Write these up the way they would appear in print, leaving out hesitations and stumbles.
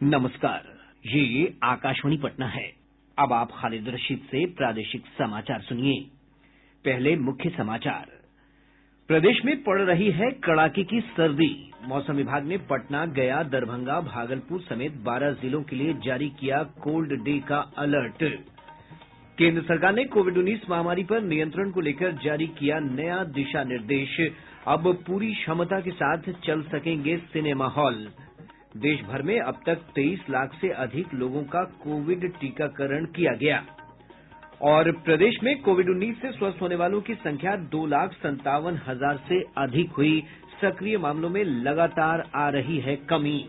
नमस्कार, ये आकाशवाणी पटना है। अब आप खालिद रशीद से प्रादेशिक समाचार सुनिए। पहले मुख्य समाचार। प्रदेश में पड़ रही है कड़ाके की सर्दी। मौसम विभाग ने पटना, गया, दरभंगा, भागलपुर समेत 12 जिलों के लिए जारी किया कोल्ड डे का अलर्ट। केंद्र सरकार ने कोविड-19 महामारी पर नियंत्रण को लेकर जारी किया नया दिशा निर्देश। अब पूरी क्षमता के साथ चल सकेंगे सिनेमा हॉल। देश भर में अब तक 23 लाख से अधिक लोगों का कोविड टीकाकरण किया गया। और प्रदेश में कोविड-19 से स्वस्थ होने वालों की संख्या 2,57,000 से अधिक हुई। सक्रिय मामलों में लगातार आ रही है कमी।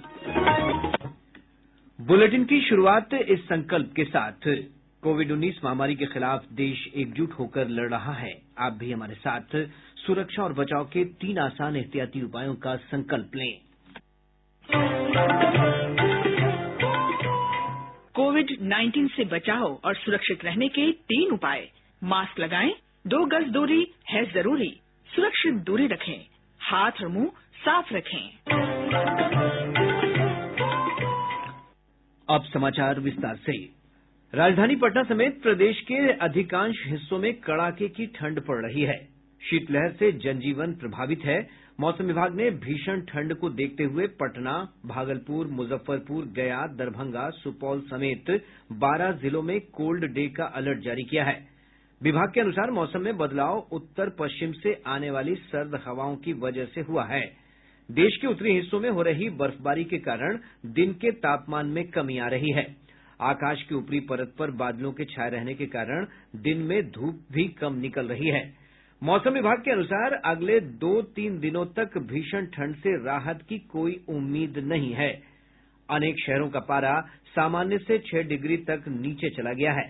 बुलेटिन की शुरुआत इस संकल्प के साथ। कोविड-19 महामारी के खिलाफ देश एकजुट होकर लड़ रहा है। आप भी हमारे साथ सुरक्षा और बचाव के 3 आसान एहतियाती उपायों का संकल्प लें। कोविड-19 से बचाव और सुरक्षित रहने के 3 उपाय। मास्क लगाएं, 2 गज दूरी है जरूरी, सुरक्षित दूरी रखें, हाथ और मुंह साफ रखें। अब समाचार विस्तार से। राजधानी पटना समेत प्रदेश के अधिकांश हिस्सों में कड़ाके की ठंड पड़ रही है। शीतलहर से जनजीवन प्रभावित है। मौसम विभाग ने भीषण ठंड को देखते हुए पटना, भागलपुर, मुजफ्फरपुर, गया, दरभंगा, सुपौल समेत 12 जिलों में कोल्ड डे का अलर्ट जारी किया है। विभाग के अनुसार मौसम में बदलाव उत्तर पश्चिम से आने वाली सर्द हवाओं की वजह से हुआ है। देश के उत्तरी हिस्सों में हो रही बर्फबारी के कारण दिन के तापमान में कमी आ रही है। आकाश की ऊपरी परत पर बादलों के छाये रहने के कारण दिन में धूप भी कम निकल रही है। मौसम विभाग के अनुसार अगले 2-3 दिनों तक भीषण ठंड से राहत की कोई उम्मीद नहीं है। अनेक शहरों का पारा सामान्य से 6 डिग्री तक नीचे चला गया है।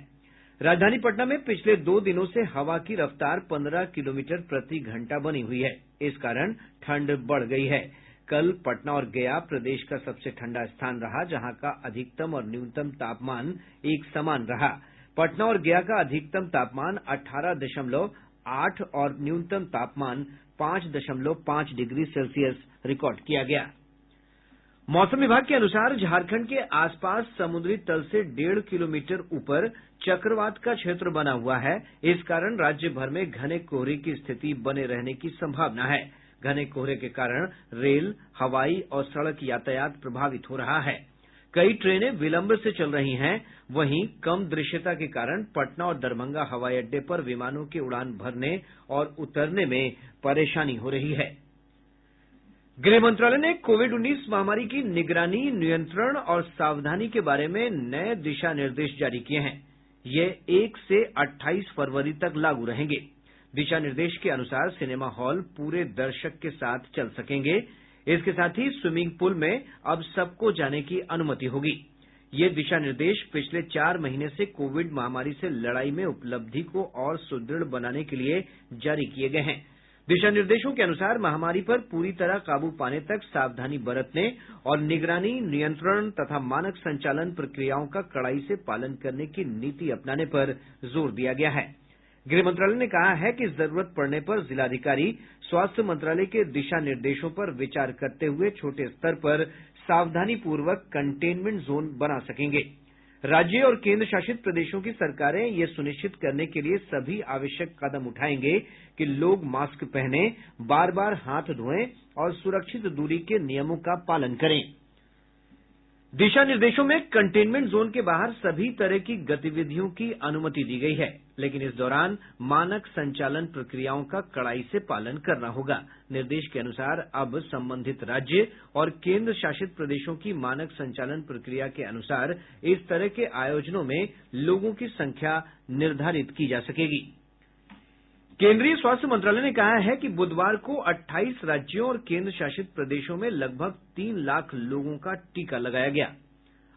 राजधानी पटना में पिछले 2 दिनों से हवा की रफ्तार 15 किलोमीटर प्रति घंटा बनी हुई है। इस कारण ठंड बढ़ गई है। कल पटना और गया प्रदेश का सबसे ठंडा स्थान रहा, जहां का अधिकतम और न्यूनतम तापमान एक समान रहा। पटना और गया का अधिकतम तापमान 18.8 और न्यूनतम तापमान 5.5 डिग्री सेल्सियस रिकॉर्ड किया गया। मौसम विभाग के अनुसार झारखंड के आसपास समुद्री तल से 1.5 किलोमीटर ऊपर चक्रवात का क्षेत्र बना हुआ है। इस कारण राज्य भर में घने कोहरे की स्थिति बने रहने की संभावना है। घने कोहरे के कारण रेल, हवाई और सड़क यातायात प्रभावित हो रहा है। कई ट्रेनें विलंब से चल रही हैं। वहीं कम दृश्यता के कारण पटना और दरभंगा हवाई अड्डे पर विमानों के उड़ान भरने और उतरने में परेशानी हो रही है। गृह मंत्रालय ने कोविड-19 महामारी की निगरानी, नियंत्रण और सावधानी के बारे में नए दिशा निर्देश जारी किए हैं। ये 1 से 28 फरवरी तक लागू रहेंगे। दिशा निर्देश के अनुसार सिनेमा हॉल पूरे दर्शक के साथ चल सकेंगे। इसके साथ ही स्विमिंग पूल में अब सबको जाने की अनुमति होगी। ये दिशा निर्देश पिछले 4 महीने से कोविड महामारी से लड़ाई में उपलब्धि को और सुदृढ़ बनाने के लिए जारी किए गए हैं। दिशा निर्देशों के अनुसार महामारी पर पूरी तरह काबू पाने तक सावधानी बरतने और निगरानी, नियंत्रण तथा मानक संचालन प्रक्रियाओं का कड़ाई से पालन करने की नीति अपनाने पर जोर दिया गया है। गृह मंत्रालय ने कहा है कि जरूरत पड़ने पर जिलाधिकारी स्वास्थ्य मंत्रालय के दिशा निर्देशों पर विचार करते हुए छोटे स्तर पर सावधानीपूर्वक कंटेनमेंट जोन बना सकेंगे। राज्य और केंद्र शासित प्रदेशों की सरकारें ये सुनिश्चित करने के लिए सभी आवश्यक कदम उठाएंगे कि लोग मास्क पहनें, बार-बार हाथ धोएं और सुरक्षित दूरी के नियमों का पालन करें। दिशा निर्देशों में कंटेनमेंट जोन के बाहर सभी तरह की गतिविधियों की अनुमति दी गई है, लेकिन इस दौरान मानक संचालन प्रक्रियाओं का कड़ाई से पालन करना होगा। निर्देश के अनुसार अब संबंधित राज्य और केंद्र शासित प्रदेशों की मानक संचालन प्रक्रिया के अनुसार इस तरह के आयोजनों में लोगों की संख्या निर्धारित की जा सकेगी। केंद्रीय स्वास्थ्य मंत्रालय ने कहा है कि बुधवार को 28 राज्यों और केंद्र शासित प्रदेशों में लगभग 3 लाख लोगों का टीका लगाया गया।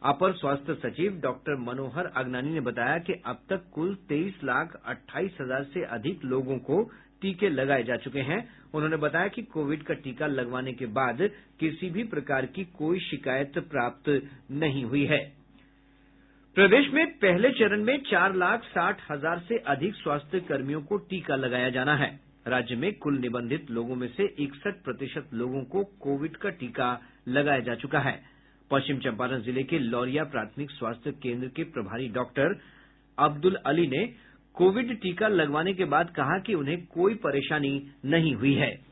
अपर स्वास्थ्य सचिव डॉक्टर मनोहर अगनानी ने बताया कि अब तक कुल 23,28,000 से अधिक लोगों को टीके लगाए जा चुके हैं। उन्होंने बताया कि कोविड का टीका लगवाने के बाद किसी भी प्रकार की कोई शिकायत प्राप्त नहीं हुई है। प्रदेश में पहले चरण में 4,60,000 से अधिक स्वास्थ्य कर्मियों को टीका लगाया जाना है। राज्य में कुल निबंधित लोगों में से 61% लोगों को कोविड का टीका लगाया जा चुका है। पश्चिम चंपारण जिले के लौरिया प्राथमिक स्वास्थ्य केंद्र के प्रभारी डॉक्टर अब्दुल अली ने कोविड टीका लगवाने के बाद कहा कि उन्हें कोई परेशानी नहीं हुई है।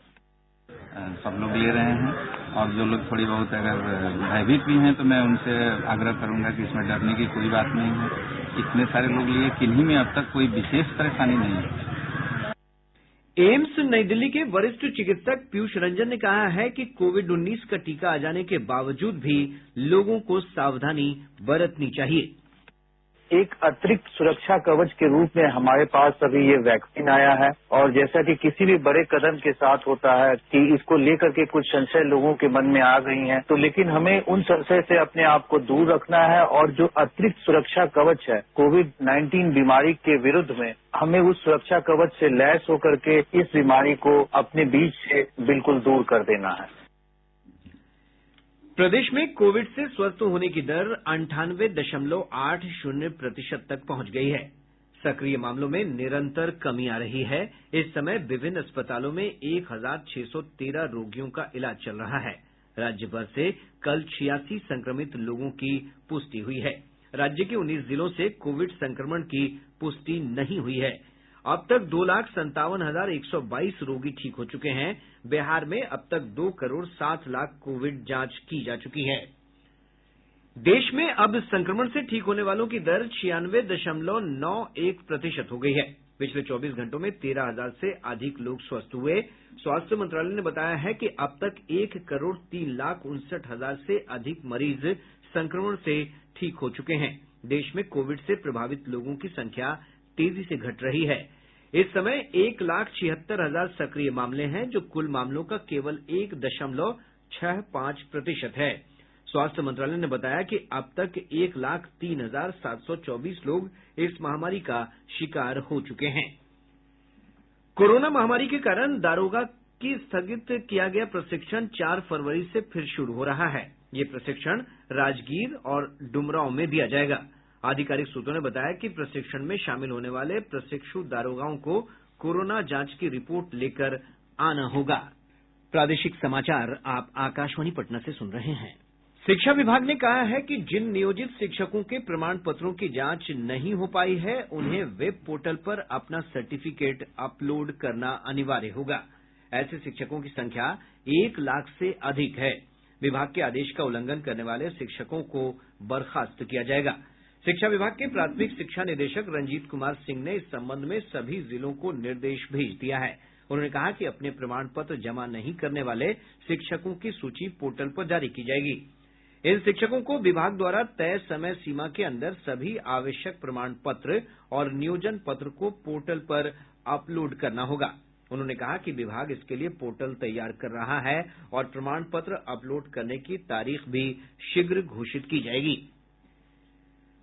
सब लोग ले रहे हैं और जो लोग थोड़ी बहुत अगर भयभीत भी हैं तो मैं उनसे आग्रह करूंगा कि इसमें डरने की कोई बात नहीं है। इतने सारे लोग लिए, किन्हीं में अब तक कोई विशेष परेशानी नहीं है। एम्स नई दिल्ली के वरिष्ठ चिकित्सक पीयूष रंजन ने कहा है कि कोविड-19 का टीका आ जाने के बावजूद भी लोगों को सावधानी बरतनी चाहिए। एक अतिरिक्त सुरक्षा कवच के रूप में हमारे पास अभी ये वैक्सीन आया है और जैसा कि किसी भी बड़े कदम के साथ होता है कि इसको लेकर के कुछ संशय लोगों के मन में आ गई हैं, तो लेकिन हमें उन संशय से अपने आप को दूर रखना है और जो अतिरिक्त सुरक्षा कवच है कोविड-19 बीमारी के विरुद्ध में, हमें उस सुरक्षा कवच से लैस होकर के इस बीमारी को अपने बीच से बिल्कुल दूर कर देना है। प्रदेश में कोविड से स्वस्थ होने की दर 98.80% तक पहुंच गई है। सक्रिय मामलों में निरंतर कमी आ रही है। इस समय विभिन्न अस्पतालों में 1613 रोगियों का इलाज चल रहा है। राज्य भर से कल 86 संक्रमित लोगों की पुष्टि हुई है। राज्य के 19 जिलों से कोविड संक्रमण की पुष्टि नहीं हुई है। अब तक 2,57,122 रोगी ठीक हो चुके हैं। बिहार में अब तक 2,07,00,000 कोविड जांच की जा चुकी है। देश में अब संक्रमण से ठीक होने वालों की दर 96.91% हो गई है। पिछले 24 घंटों में 13,000 से अधिक लोग स्वस्थ हुए। स्वास्थ्य मंत्रालय ने बताया है कि अब तक 1,03,59,000 से अधिक मरीज संक्रमण से ठीक हो चुके हैं। देश में कोविड से प्रभावित लोगों की संख्या तेजी से घट रही है। इस समय 1,76,000 सक्रिय मामले हैं, जो कुल मामलों का केवल 1.65% है। स्वास्थ्य मंत्रालय ने बताया कि अब तक 1,03,724 लोग इस महामारी का शिकार हो चुके हैं। कोरोना महामारी के कारण दारोगा की स्थगित किया गया प्रशिक्षण 4 फरवरी से फिर शुरू हो रहा है। ये प्रशिक्षण राजगीर और डुमरांव में दिया जाएगा। आधिकारिक सूत्रों ने बताया कि प्रशिक्षण में शामिल होने वाले प्रशिक्षु दारोगाओं को कोरोना जांच की रिपोर्ट लेकर आना होगा। प्रादेशिक समाचार आप आकाशवाणी पटना से सुन रहे हैं। शिक्षा विभाग ने कहा है कि जिन नियोजित शिक्षकों के प्रमाण पत्रों की जांच नहीं हो पाई है, उन्हें वेब पोर्टल पर अपना सर्टिफिकेट अपलोड करना अनिवार्य होगा। ऐसे शिक्षकों की संख्या 1 लाख से अधिक है। विभाग के आदेश का उल्लंघन करने वाले शिक्षकों को बर्खास्त किया जाएगा। शिक्षा विभाग के प्राथमिक शिक्षा निदेशक रंजीत कुमार सिंह ने इस संबंध में सभी जिलों को निर्देश भेज दिया है। उन्होंने कहा कि अपने प्रमाण पत्र जमा नहीं करने वाले शिक्षकों की सूची पोर्टल पर जारी की जाएगी। इन शिक्षकों को विभाग द्वारा तय समय सीमा के अंदर सभी आवश्यक प्रमाण पत्र और नियोजन पत्र को पोर्टल पर अपलोड करना होगा। उन्होंने कहा कि विभाग इसके लिए पोर्टल तैयार कर रहा है और प्रमाण पत्र अपलोड करने की तारीख भी शीघ्र घोषित की जाएगी।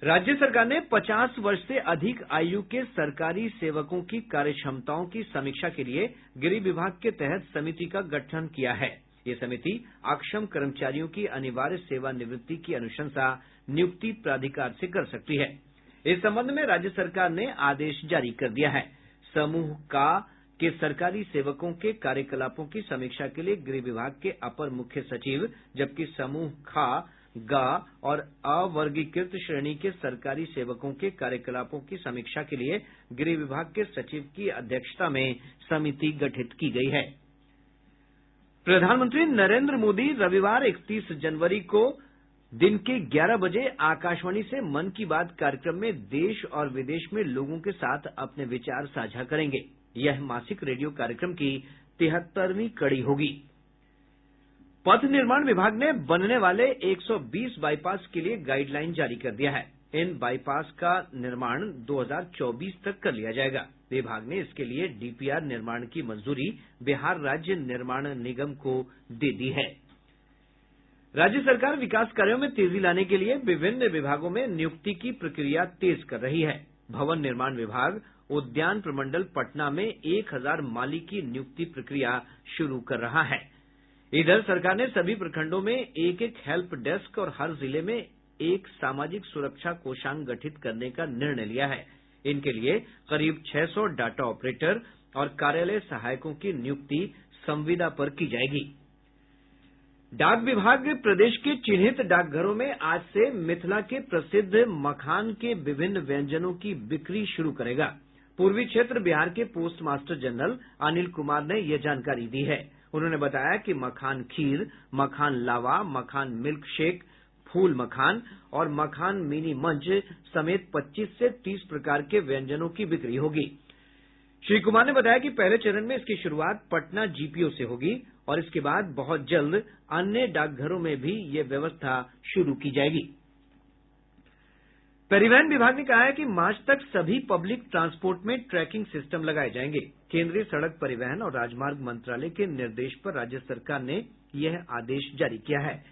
राज्य सरकार ने 50 वर्ष से अधिक आयु के सरकारी सेवकों की कार्यक्षमताओं की समीक्षा के लिए गृह विभाग के तहत समिति का गठन किया है। ये समिति अक्षम कर्मचारियों की अनिवार्य सेवानिवृत्ति की अनुशंसा नियुक्ति प्राधिकार से कर सकती है। इस संबंध में राज्य सरकार ने आदेश जारी कर दिया है। समूह का के सरकारी सेवकों के कार्यकलापों की समीक्षा के लिए गृह विभाग के अपर मुख्य सचिव, जबकि समूह खा गा और अवर्गीकृत श्रेणी के सरकारी सेवकों के कार्यकलापों की समीक्षा के लिए गृह विभाग के सचिव की अध्यक्षता में समिति गठित की गई है। प्रधानमंत्री नरेंद्र मोदी रविवार 31 जनवरी को दिन के 11 बजे आकाशवाणी से मन की बात कार्यक्रम में देश और विदेश में लोगों के साथ अपने विचार साझा करेंगे। यह मासिक रेडियो कार्यक्रम की 73वीं कड़ी होगी। पथ निर्माण विभाग ने बनने वाले 120 बाईपास के लिए गाइडलाइन जारी कर दिया है। इन बाईपास का निर्माण 2024 तक कर लिया जाएगा। विभाग ने इसके लिए डीपीआर निर्माण की मंजूरी बिहार राज्य निर्माण निगम को दे दी है। राज्य सरकार विकास कार्यों में तेजी लाने के लिए विभिन्न विभागों में नियुक्ति की प्रक्रिया तेज कर रही है। भवन निर्माण विभाग उद्यान प्रमंडल पटना में 1000 माली की नियुक्ति प्रक्रिया शुरू कर रहा है। इधर सरकार ने सभी प्रखंडों में एक हेल्प डेस्क और हर जिले में एक सामाजिक सुरक्षा कोषांग गठित करने का निर्णय लिया है। इनके लिए करीब 600 डाटा ऑपरेटर और कार्यालय सहायकों की नियुक्ति संविदा पर की जाएगी। डाक विभाग प्रदेश के चिन्हित डाकघरों में आज से मिथिला के प्रसिद्ध मखान के विभिन्न व्यंजनों की बिक्री शुरू करेगा। पूर्वी क्षेत्र बिहार के post master general Anil Kumar ने यह जानकारी दी है। उन्होंने बताया कि मखान खीर, मखान लावा, मखान मिल्क शेक, फूल मखान और मखान मिनी मंच समेत 25 से 30 प्रकार के व्यंजनों की बिक्री होगी। श्री कुमार ने बताया कि पहले चरण में इसकी शुरूआत पटना जीपीओ से होगी और इसके बाद बहुत जल्द अन्य डाकघरों में भी ये व्यवस्था शुरू की जाएगी। परिवहन विभाग ने कहा है कि मार्च तक सभी पब्लिक ट्रांसपोर्ट में ट्रैकिंग सिस्टम लगाए जाएंगे। केंद्रीय सड़क परिवहन और राजमार्ग मंत्रालय के निर्देश पर राज्य सरकार ने यह आदेश जारी किया है।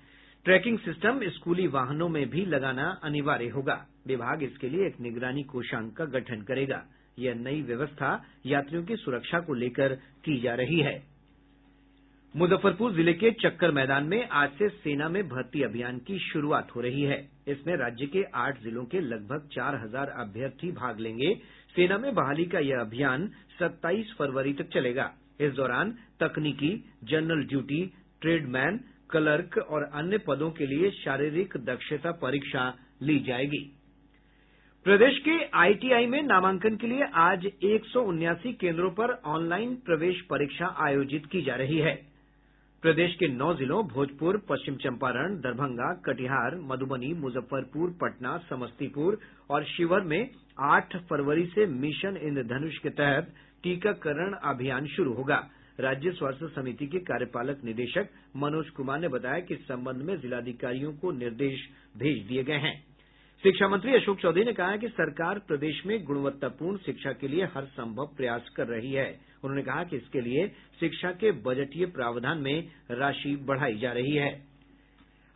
ट्रैकिंग सिस्टम स्कूली वाहनों में भी लगाना अनिवार्य होगा। विभाग इसके लिए एक निगरानी कोषांग का गठन करेगा। यह नई व्यवस्था यात्रियों की सुरक्षा को लेकर की जा रही है। मुजफ्फरपुर जिले के चक्कर मैदान में आज से सेना में भर्ती अभियान की शुरूआत हो रही है। इसमें राज्य के 8 जिलों के लगभग 4000 अभ्यर्थी भाग लेंगे। सेना में बहाली का यह अभियान 27 फरवरी तक चलेगा। इस दौरान तकनीकी, जनरल ड्यूटी, ट्रेडमैन, क्लर्क और अन्य पदों के लिए शारीरिक दक्षता परीक्षा ली जाएगी। प्रदेश के आईटीआई में नामांकन के लिए आज 179 केंद्रों पर ऑनलाइन प्रवेश परीक्षा आयोजित की जा रही है। प्रदेश के 9 जिलों भोजपुर, पश्चिम चंपारण, दरभंगा, कटिहार, मधुबनी, मुजफ्फरपुर, पटना, समस्तीपुर और शिवहर में 8 फरवरी से मिशन इंद्रधनुष के तहत टीकाकरण अभियान शुरू होगा। राज्य स्वास्थ्य समिति के कार्यपालक निदेशक मनोज कुमार ने बताया कि इस संबंध में जिलाधिकारियों को निर्देश भेज दिए गए हैं। शिक्षा मंत्री अशोक चौधरी ने कहा है कि सरकार प्रदेश में गुणवत्तापूर्ण शिक्षा के लिए हर संभव प्रयास कर रही है। उन्होंने कहा कि इसके लिए शिक्षा के बजटीय प्रावधान में राशि बढ़ाई जा रही है।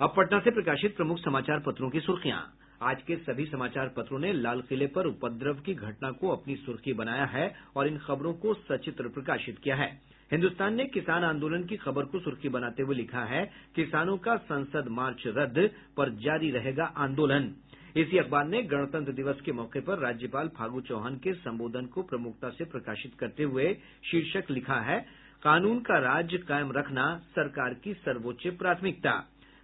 अब पटना से प्रकाशित प्रमुख समाचार पत्रों की सुर्खियां। आज के सभी समाचार पत्रों ने लाल किले पर उपद्रव की घटना को अपनी सुर्खी बनाया है और इन खबरों को सचित्र प्रकाशित किया है। हिन्दुस्तान ने किसान आंदोलन की खबर को सुर्खी बनाते हुए लिखा है, किसानों का संसद मार्च रद्द पर जारी रहेगा आंदोलन। इसी अखबार ने गणतंत्र दिवस के मौके पर राज्यपाल फागू चौहान के संबोधन को प्रमुखता से प्रकाशित करते हुए शीर्षक लिखा है, कानून का राज कायम रखना सरकार की सर्वोच्च प्राथमिकता।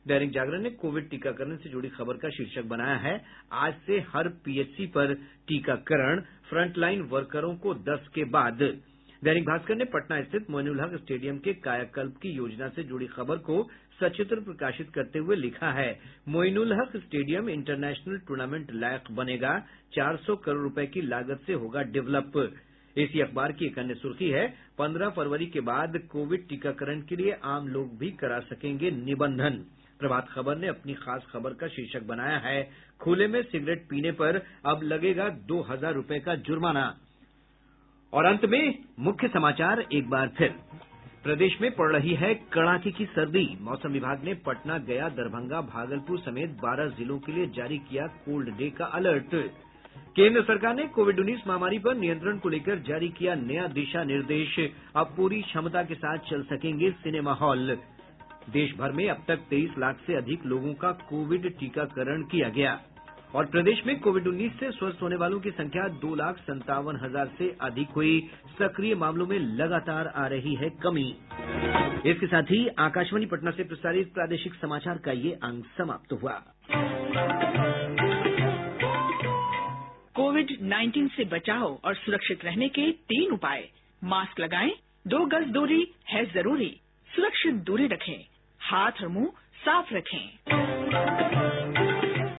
दैनिक जागरण ने कोविड टीकाकरण से जुड़ी खबर का शीर्षक बनाया है, आज से हर पीएचसी पर टीकाकरण, फ्रंटलाइन वर्करों को 10 के बाद। दैनिक भास्कर ने पटना स्थित मोइनुलहक स्टेडियम के कायाकल्प की योजना से जुड़ी खबर को सचित्र प्रकाशित करते हुए लिखा है, मोइनुलहक स्टेडियम इंटरनेशनल टूर्नामेंट लायक बनेगा, 400 करोड़ रुपए की लागत से होगा डेवलप। इसी अखबार की एक अन्य सुर्खी है, 15 फरवरी के बाद कोविड टीकाकरण के लिए आम लोग भी करा सकेंगे निबंधन। प्रभात खबर ने अपनी खास खबर का शीर्षक बनाया है, खुले में सिगरेट पीने पर अब लगेगा 2000 रुपए का जुर्माना। और अंत में मुख्य समाचार एक बार फिर। प्रदेश में पड़ रही है कड़ाके की सर्दी। मौसम विभाग ने पटना, गया, दरभंगा, भागलपुर समेत 12 जिलों के लिए जारी किया कोल्ड डे का अलर्ट। केंद्र सरकार ने कोविड-19 महामारी पर नियंत्रण को लेकर जारी किया नया दिशा निर्देश। अब पूरी क्षमता के साथ चल सकेंगे सिनेमा हॉल। देश भर में अब तक 23 लाख से अधिक लोगों का कोविड टीकाकरण किया गया। और प्रदेश में कोविड-19 से स्वस्थ होने वालों की संख्या 2,57,000 से अधिक हुई। सक्रिय मामलों में लगातार आ रही है कमी। इसके साथ ही आकाशवाणी पटना से प्रसारित प्रादेशिक समाचार का ये अंक समाप्त हुआ। कोविड-19 से बचाव और सुरक्षित रहने के 3 उपाय। मास्क लगाएं, 2 गज दूरी है जरूरी, सुरक्षित दूरी रखें, हाथ और मुंह साफ रखें।